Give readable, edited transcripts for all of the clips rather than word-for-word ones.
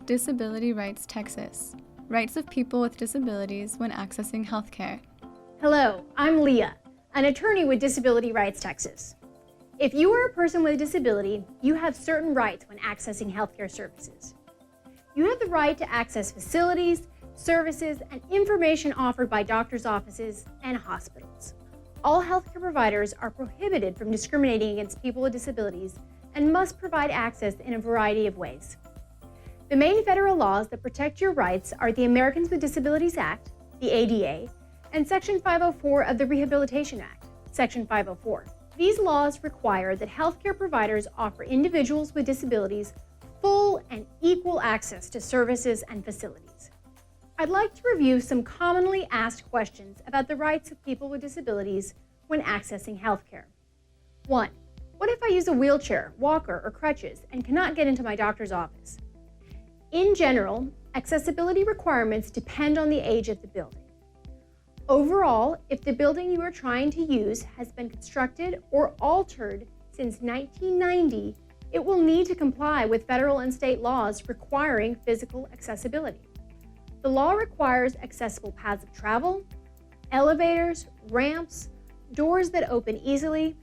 Disability Rights Texas. Rights of people with disabilities when accessing healthcare. Hello, I'm Leah, an attorney with Disability Rights Texas. If you are a person with a disability, you have certain rights when accessing healthcare services. You have the right to access facilities, services, and information offered by doctors' offices and hospitals. All healthcare providers are prohibited from discriminating against people with disabilities and must provide access in a variety of ways. The main federal laws that protect your rights are the Americans with Disabilities Act, the ADA, and Section 504 of the Rehabilitation Act, Section 504. These laws require that healthcare providers offer individuals with disabilities full and equal access to services and facilities. I'd like to review some commonly asked questions about the rights of people with disabilities when accessing healthcare. 1. What if I use a wheelchair, walker, or crutches and cannot get into my doctor's office? In general, accessibility requirements depend on the age of the building. Overall, if the building you are trying to use has been constructed or altered since 1990, it will need to comply with federal and state laws requiring physical accessibility. The law requires accessible paths of travel, elevators, ramps, doors that open easily,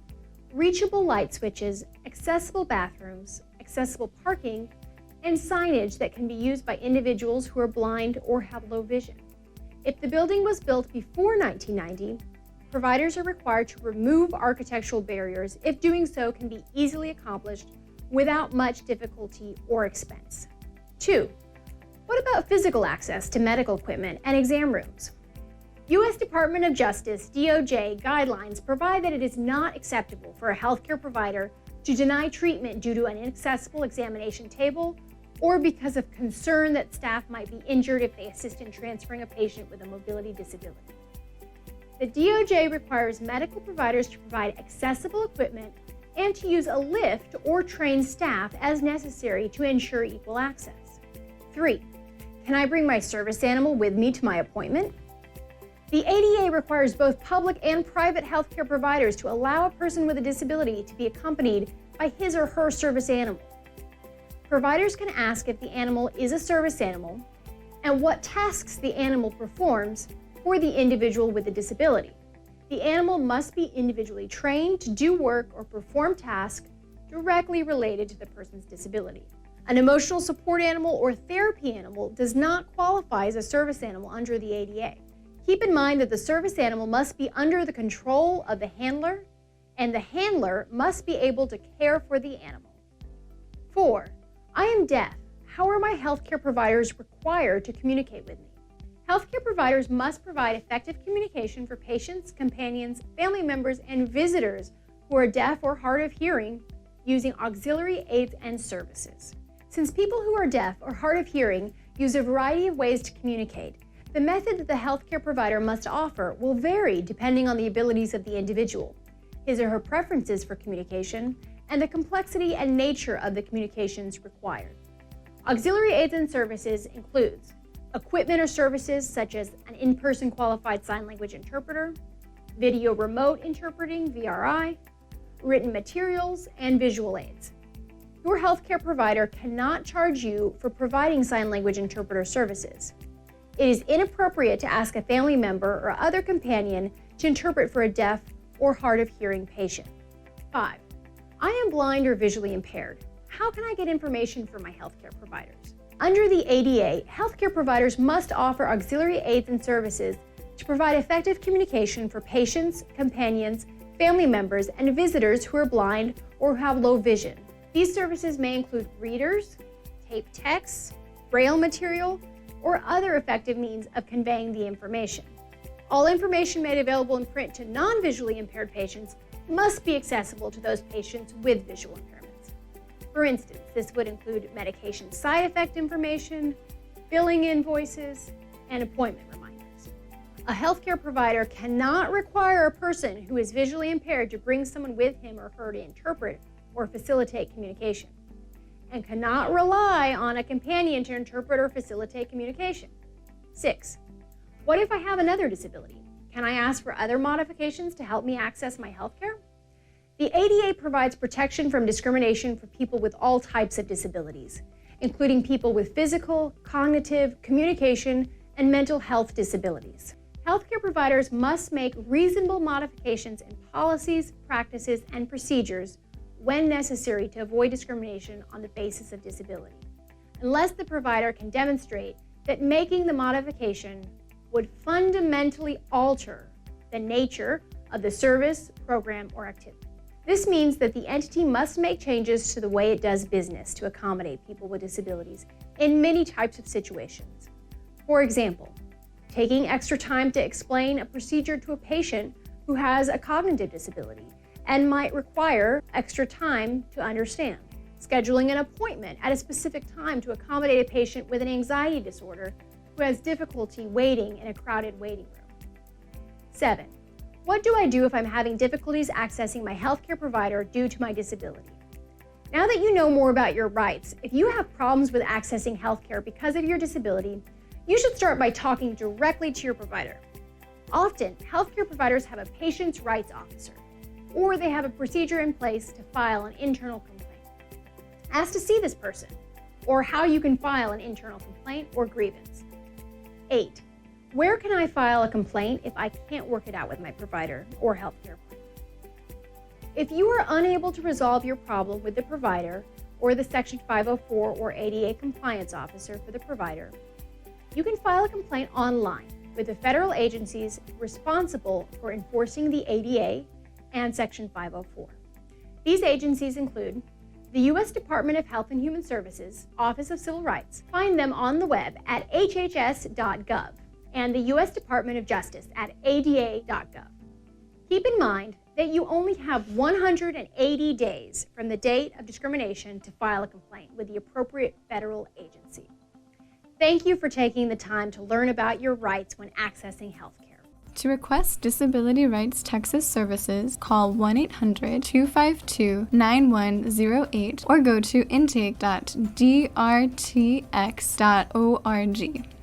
reachable light switches, accessible bathrooms, accessible parking, and signage that can be used by individuals who are blind or have low vision. If the building was built before 1990, providers are required to remove architectural barriers if doing so can be easily accomplished without much difficulty or expense. 2. What about physical access to medical equipment and exam rooms? U.S. Department of Justice, DOJ, guidelines provide that it is not acceptable for a healthcare provider to deny treatment due to an inaccessible examination table or because of concern that staff might be injured if they assist in transferring a patient with a mobility disability. The DOJ requires medical providers to provide accessible equipment and to use a lift or train staff as necessary to ensure equal access. 3. Can I bring my service animal with me to my appointment? The ADA requires both public and private healthcare providers to allow a person with a disability to be accompanied by his or her service animal. Providers can ask if the animal is a service animal and what tasks the animal performs for the individual with a disability. The animal must be individually trained to do work or perform tasks directly related to the person's disability. An emotional support animal or therapy animal does not qualify as a service animal under the ADA. Keep in mind that the service animal must be under the control of the handler, and the handler must be able to care for the animal. 4. I am deaf. How are my healthcare providers required to communicate with me? Healthcare providers must provide effective communication for patients, companions, family members, and visitors who are deaf or hard of hearing using auxiliary aids and services. Since people who are deaf or hard of hearing use a variety of ways to communicate, the method that the healthcare provider must offer will vary depending on the abilities of the individual, his or her preferences for communication, and the complexity and nature of the communications required. Auxiliary aids and services includes equipment or services such as an in-person qualified sign language interpreter, video remote interpreting, VRI, written materials, and visual aids. Your healthcare provider cannot charge you for providing sign language interpreter services. It is inappropriate to ask a family member or other companion to interpret for a deaf or hard of hearing patient. 5. I am blind or visually impaired. How can I get information from my healthcare providers? Under the ADA, healthcare providers must offer auxiliary aids and services to provide effective communication for patients, companions, family members, and visitors who are blind or who have low vision. These services may include readers, tape texts, braille material, or other effective means of conveying the information. All information made available in print to non-visually impaired patients must be accessible to those patients with visual impairments. For instance, this would include medication side effect information, billing invoices, and appointment reminders. A healthcare provider cannot require a person who is visually impaired to bring someone with him or her to interpret or facilitate communication, and cannot rely on a companion to interpret or facilitate communication. 6. What if I have another disability? Can I ask for other modifications to help me access my healthcare? The ADA provides protection from discrimination for people with all types of disabilities. including people with physical, cognitive, communication, and mental health disabilities. Healthcare providers must make reasonable modifications in policies, practices, and procedures when necessary to avoid discrimination on the basis of disability, unless the provider can demonstrate that making the modification would fundamentally alter the nature of the service, program, or activity. This means that the entity must make changes to the way it does business to accommodate people with disabilities in many types of situations. For example, taking extra time to explain a procedure to a patient who has a cognitive disability and might require extra time to understand. Scheduling an appointment at a specific time to accommodate a patient with an anxiety disorder who has difficulty waiting in a crowded waiting room. 7. What do I do if I'm having difficulties accessing my healthcare provider due to my disability? Now that you know more about your rights, if you have problems with accessing healthcare because of your disability, you should start by talking directly to your provider. Often, healthcare providers have a patient's rights officer, or they have a procedure in place to file an internal complaint. Ask to see this person, or how you can file an internal complaint or grievance. 8. Where can I file a complaint if I can't work it out with my provider or healthcare plan? If you are unable to resolve your problem with the provider or the Section 504 or ADA compliance officer for the provider, you can file a complaint online with the federal agencies responsible for enforcing the ADA and Section 504. These agencies include the U.S. Department of Health and Human Services, Office of Civil Rights. Find them on the web at hhs.gov and the U.S. Department of Justice at ada.gov. Keep in mind that you only have 180 days from the date of discrimination to file a complaint with the appropriate federal agency. Thank you for taking the time to learn about your rights when accessing health care. To request Disability Rights Texas services, call 1-800-252-9108 or go to intake.drtx.org.